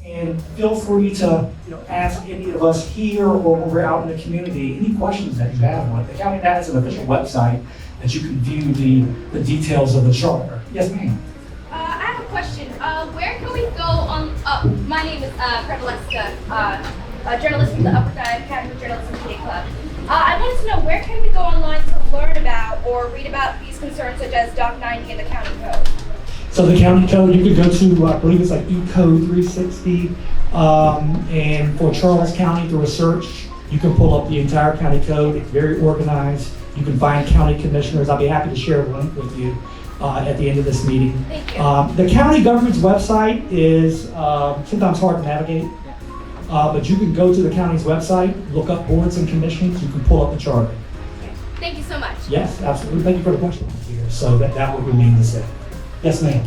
And feel free to ask any of us here or when we're out in the community any questions that you have on it. The county has an official website that you can view the details of the charter. Yes, ma'am. I have a question. Where can we go on? My name is Prevaleska, journalist from the Upper Academy Journalism Media Club. I wanted to know, where can we go online to learn about or read about these concerns such as Doc 90 and the county code? So the county code, you could go to, I believe it's like eCode 360, and for Charles County through a search, you can pull up the entire county code. It's very organized. You can find county commissioners. I'll be happy to share a link with you at the end of this meeting. Thank you. The county government's website is sometimes hard to navigate, but you can go to the county's website, look up boards and commissions, you can pull up the charter. Thank you so much. Yes, absolutely. Thank you for the question here. So that would remain the same. Yes, ma'am.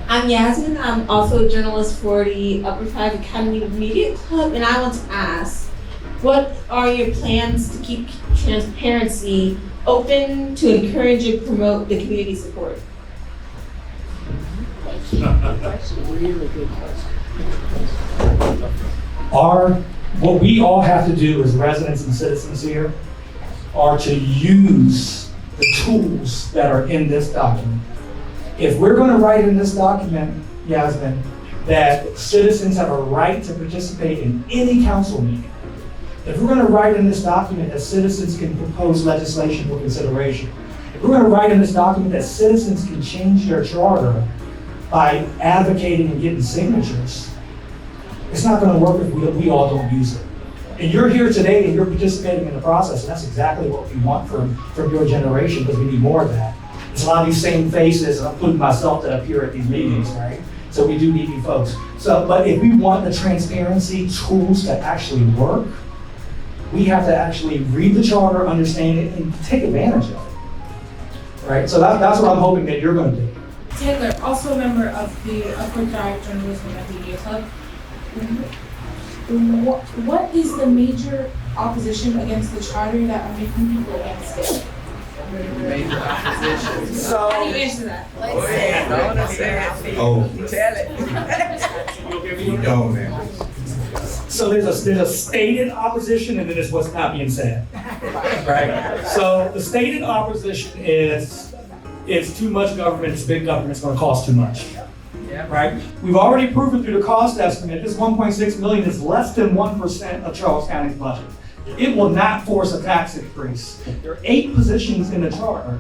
I'm Yasmin. I'm also a journalist for the Upper 5 Academy Media Club, and I want to ask, what are your plans to keep transparency open, to encourage and promote the community support? Really good question. What we all have to do as residents and citizens here are to use the tools that are in this document. If we're going to write in this document, Yasmin, that citizens have a right to participate in any council meeting, if we're going to write in this document that citizens can propose legislation for consideration, if we're going to write in this document that citizens can change their charter by advocating and getting signatures, it's not going to work if we all don't use it. And you're here today and you're participating in the process, and that's exactly what we want from your generation, because we need more of that. It's a lot of these same faces, and I'm putting myself to appear at these meetings, right? So we do need you folks. But if we want the transparency tools to actually work, we have to actually read the charter, understand it, and take advantage of it, right? So that's what I'm hoping that you're going to do. Taylor, also a member of the Upper Drive Journalism Media Club. What is the major opposition against the charter that are making people against it? Major opposition. How do you answer that? Tell it. You don't, man. So there's a stated opposition, and then there's what's not being said, right? So the stated opposition is it's too much government, it's big government, it's going to cost too much. Right? We've already proven through the cost estimate, this 1.6 million is less than 1% of Charles County's budget. It will not force a tax increase. There are 8 positions in the charter.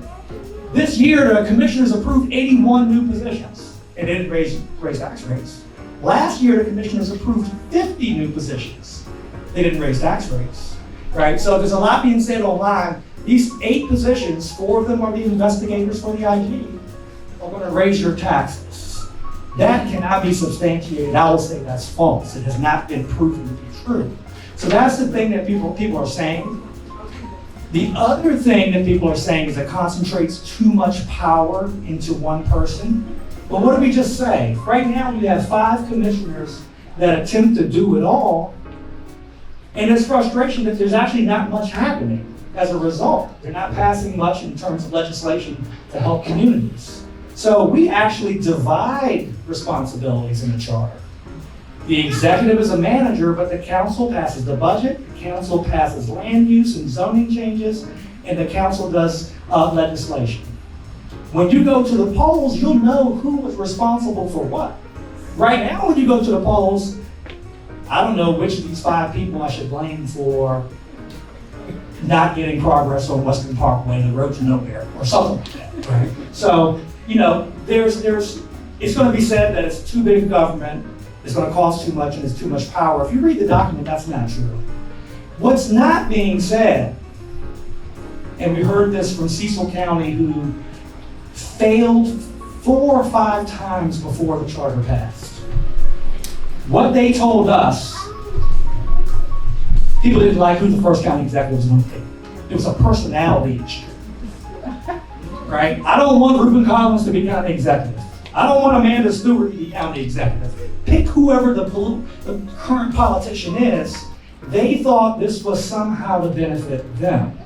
This year, the commissioners approved 81 new positions and didn't raise tax rates. Last year, the commissioners approved 50 new positions. They didn't raise tax rates, right? So there's a lot being said online. These 8 positions, 4 of them are the investigators for the IG, are going to raise your taxes. That cannot be substantiated. I will say that's false. It has not been proven to be true. So that's the thing that people are saying. The other thing that people are saying is it concentrates too much power into one person. But what did we just say? Right now we have 5 commissioners that attempt to do it all, and there's frustration that there's actually not much happening as a result. They're not passing much in terms of legislation to help communities. So we actually divide responsibilities in the charter. The executive is a manager, but the council passes the budget, the council passes land use and zoning changes, and the council does legislation. When you go to the polls, you'll know who is responsible for what. Right now, when you go to the polls, I don't know which of these 5 people I should blame for not getting progress on Western Parkway, the road to nowhere, or something like that, right? So, it's going to be said that it's too big government, it's going to cost too much, and it's too much power. If you read the document, that's not true. What's not being said, and we heard this from Cecil County, who failed 4 or 5 times before the charter passed. What they told us, people didn't like who the first county executive was going to be. It was a personality issue. Right? I don't want Reuben Collins to be county executive. I don't want Amanda Stewart to be county executive. Pick whoever the current politician is. They thought this was somehow to benefit them.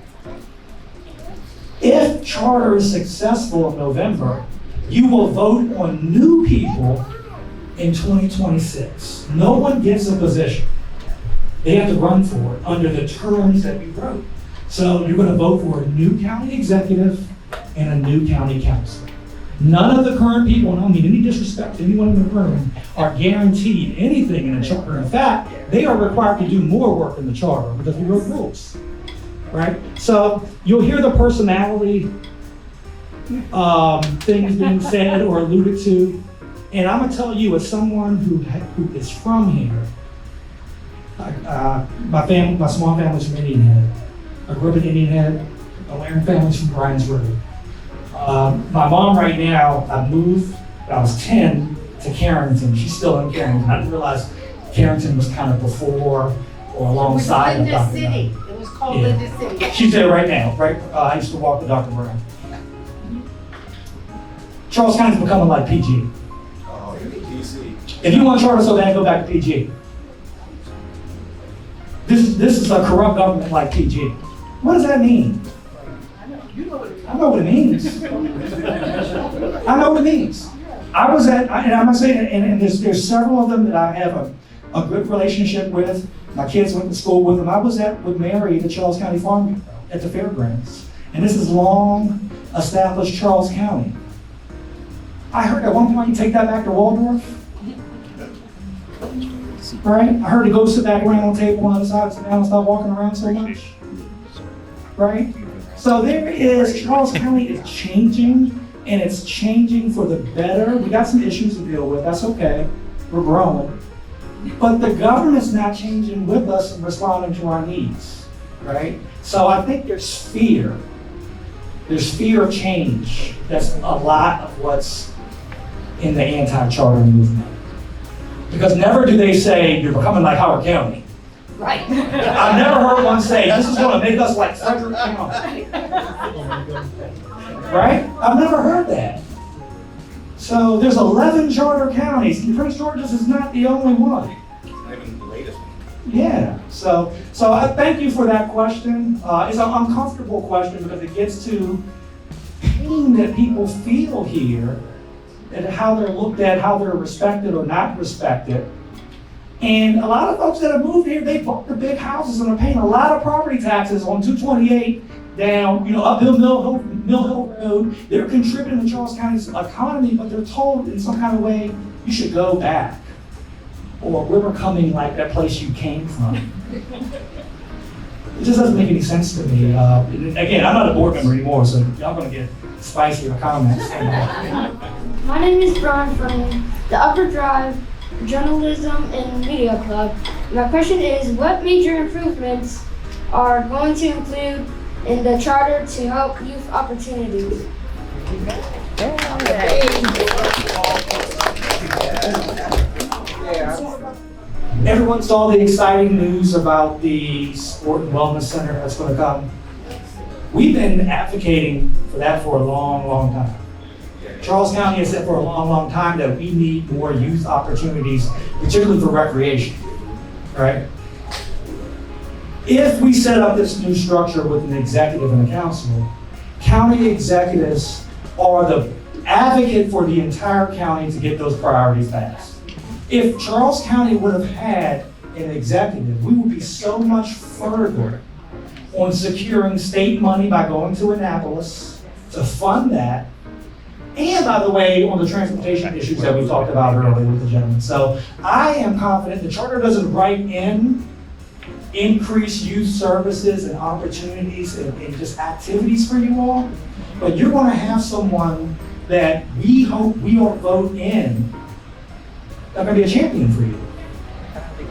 If charter is successful in November, you will vote on new people in 2026. No one gets a position. They have to run for it under the terms that we wrote. So you're going to vote for a new county executive and a new county council. None of the current people, and I don't mean any disrespect to anyone in the room, are guaranteed anything in the charter. In fact, they are required to do more work in the charter because we wrote rules, right? So you'll hear the personality things being said or alluded to, and I'm gonna tell you, as someone who is from here, my small family's from Indian Head. I grew up in Indian Head. My Warren family's from Bryan's Road. My mom right now, I moved, I was 10 to Carrington. She's still in Carrington. I didn't realize Carrington was kind of before or alongside of Dr. City. Brown. It was called Yeah. Linda City. She's there right now, right? I used to walk with Dr. Brown. Charles County's becoming like PG. Oh, DC. If you want charter so bad, go back to PG. This is a corrupt government like PG. What does that mean? I know what it means. I know what it means. I was at, and I'm not saying, and there's several of them that I have a good relationship with. My kids went to school with them. I was with Mary at the Charles County Farm Bureau at the fairgrounds. And this is long established Charles County. I heard at one point you take that back to Waldorf. Right? I heard to go sit back around on the table on the other side, sit down and stop walking around so much. Right? So there is, Charles County is changing, and it's changing for the better. We got some issues to deal with, that's okay. We're growing. But the government's not changing with us and responding to our needs, right? So I think there's fear. There's fear of change. That's a lot of what's in the anti-charter movement. Because never do they say, you're becoming like Howard County. Right. I've never heard one say, this is gonna make us like Frederick County. Right? I've never heard that. So there's 11 charter counties, and Prince George's is not the only one. Even the latest one. Yeah, so I thank you for that question. It's an uncomfortable question because it gets to pain that people feel here, and how they're looked at, how they're respected or not respected. And a lot of folks that have moved here, they bought the big houses and are paying a lot of property taxes on 228 down, uphill Mill Hill Road. They're contributing to Charles County's economy, but they're told in some kind of way, you should go back. Or we're becoming like that place you came from. It just doesn't make any sense to me. Again, I'm not a board member anymore, so y'all gonna get spicier comments. My name is Brian from the Upper Drive Journalism and Media Club. My question is, what major improvements are going to include in the charter to help youth opportunities? Everyone saw the exciting news about the Sport and Wellness Center that's going to come. We've been advocating for that for a long, long time. Charles County has said for a long, long time that we need more youth opportunities, particularly for recreation, right? If we set up this new structure with an executive and a council, county executives are the advocate for the entire county to get those priorities passed. If Charles County would have had an executive, we would be so much further on securing state money by going to Annapolis to fund that. And by the way, on the transportation issues that we talked about earlier with the gentleman. So I am confident the charter doesn't write in increased youth services and opportunities and just activities for you all, but you're going to have someone that we hope we will vote in that's going to be a champion for you.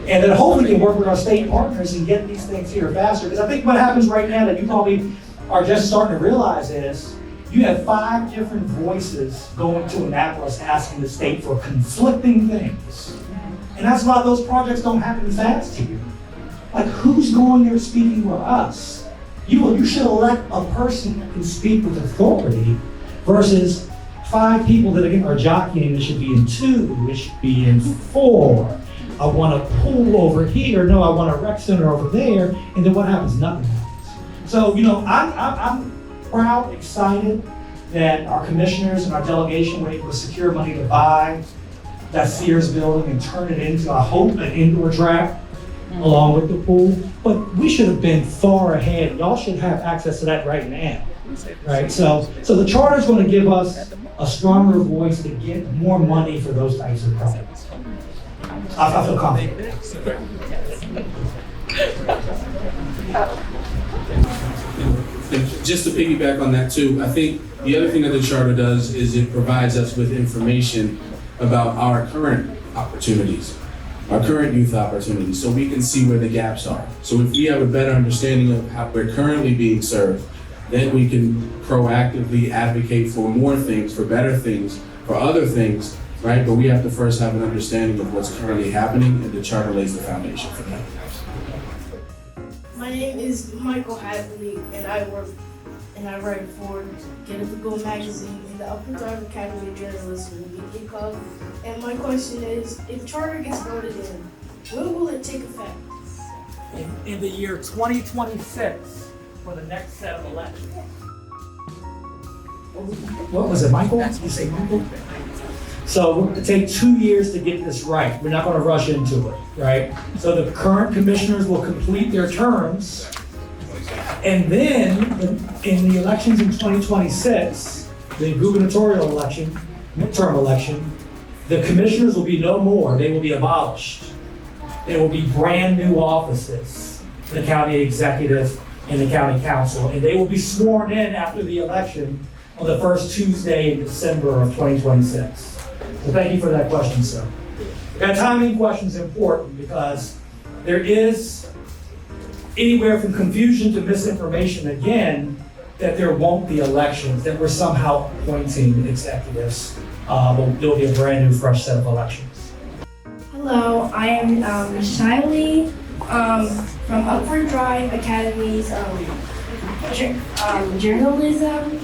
And that hopefully can work with our state partners and get these things here faster. Because I think what happens right now that you probably are just starting to realize is you have 5 different voices going to Annapolis asking the state for conflicting things. And that's why those projects don't happen fast here. Like, who's going there speaking for us? You should elect a person who can speak with authority versus 5 people that again are jockeying. It should be in 2, it should be in 4. I want a pool over here, no, I want a rec center over there, and then what happens? Nothing happens. So, I'm proud, excited that our commissioners and our delegation were able to secure money to buy that Sears building and turn it into, I hope, an indoor track along with the pool. But we should have been far ahead. Y'all should have access to that right now, right? So the charter is going to give us a stronger voice to get more money for those types of projects. I feel confident. And just to piggyback on that too, I think the other thing that the charter does is it provides us with information about our current opportunities, our current youth opportunities, so we can see where the gaps are. So if we have a better understanding of how we're currently being served, then we can proactively advocate for more things, for better things, for other things, right? But we have to first have an understanding of what's currently happening, and the charter lays the foundation for that. My name is Michael Hadley, and I write for Get Up and Go magazine in the Upper Drive Academy of Journalism Media Club. And my question is, if charter gets voted in, when will it take effect? In the year 2026 for the next set of elections. What was it, Michael? Did you say Michael? So we're going to take 2 years to get this right. We're not going to rush into it, right? So the current commissioners will complete their terms, and then in the elections in 2026, the gubernatorial election, midterm election, the commissioners will be no more. They will be abolished. There will be brand new offices, the county executive and the county council, and they will be sworn in after the election on the first Tuesday in December of 2026. So thank you for that question, sir. That timing question is important because there is anywhere from confusion to misinformation again that there won't be elections, that we're somehow appointing executives. But there'll be a brand new fresh set of elections. Hello, I am Shiley from Upward Drive Academy's Journalism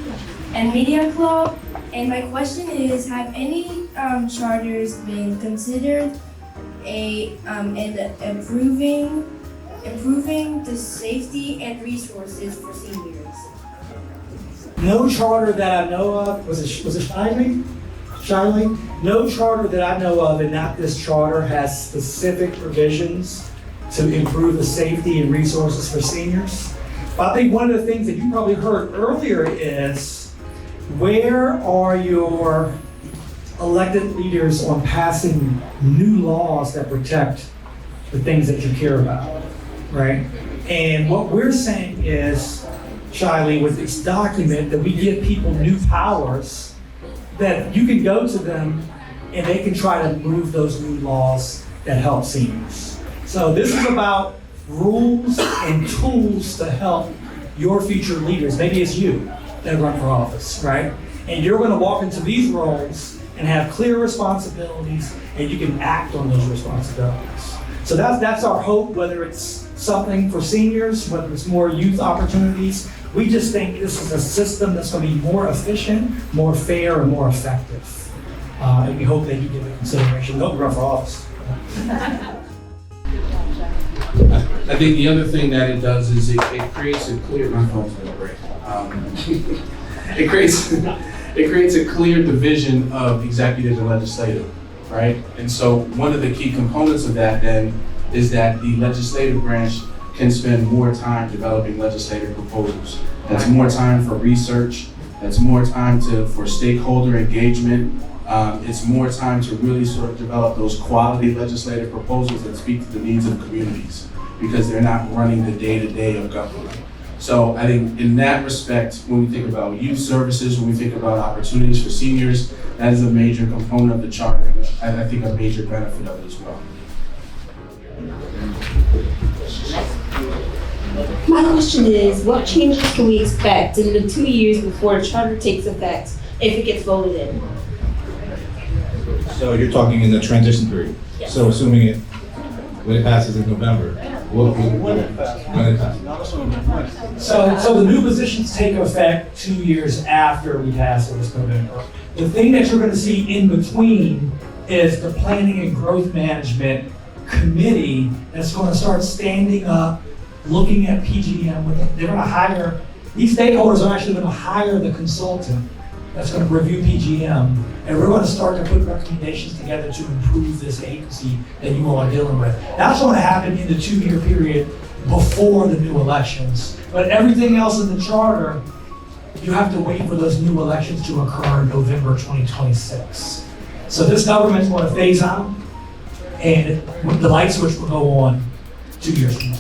and Media Club. And my question is, have any charters been considered in improving the safety and resources for seniors? No charter that I know of, was it Shiley? Shiley? No charter that I know of, and not this charter, has specific provisions to improve the safety and resources for seniors. But I think one of the things that you probably heard earlier is, where are your elected leaders on passing new laws that protect the things that you care about, right? And what we're saying is, Shiley, with this document, that we give people new powers, that you can go to them and they can try to move those new laws that help seniors. So this is about rules and tools to help your future leaders. Maybe it's you that run for office, right? And you're going to walk into these roles and have clear responsibilities, and you can act on those responsibilities. So that's our hope, whether it's something for seniors, whether it's more youth opportunities. We just think this is a system that's going to be more efficient, more fair, and more effective. And we hope that you give it consideration. Don't run for office. I think the other thing that it does is it creates a clear, my phone's gonna break. It creates a clear division of executive and legislative, right? And so one of the key components of that then is that the legislative branch can spend more time developing legislative proposals. That's more time for research. That's more time for stakeholder engagement. It's more time to really sort of develop those quality legislative proposals that speak to the needs of communities, because they're not running the day-to-day of government. So I think in that respect, when we think about youth services, when we think about opportunities for seniors, that is a major component of the charter, and I think a major benefit of it as well. My question is, what changes can we expect in the 2 years before the charter takes effect, if it gets voted in? So you're talking in the transition period? Yes. So assuming when it passes in November, when it passes? So the new positions take effect 2 years after we pass it this November. The thing that you're going to see in between is the Planning and Growth Management Committee that's going to start standing up, looking at PGM. They're going to hire these stakeholders are actually going to hire the consultant that's going to review PGM, and we're going to start to put recommendations together to improve this agency that you all are dealing with. That's going to happen in the 2-year period before the new elections. But everything else in the charter, you have to wait for those new elections to occur in November 2026. So this government's going to phase out, and the light switch will go on 2 years from now.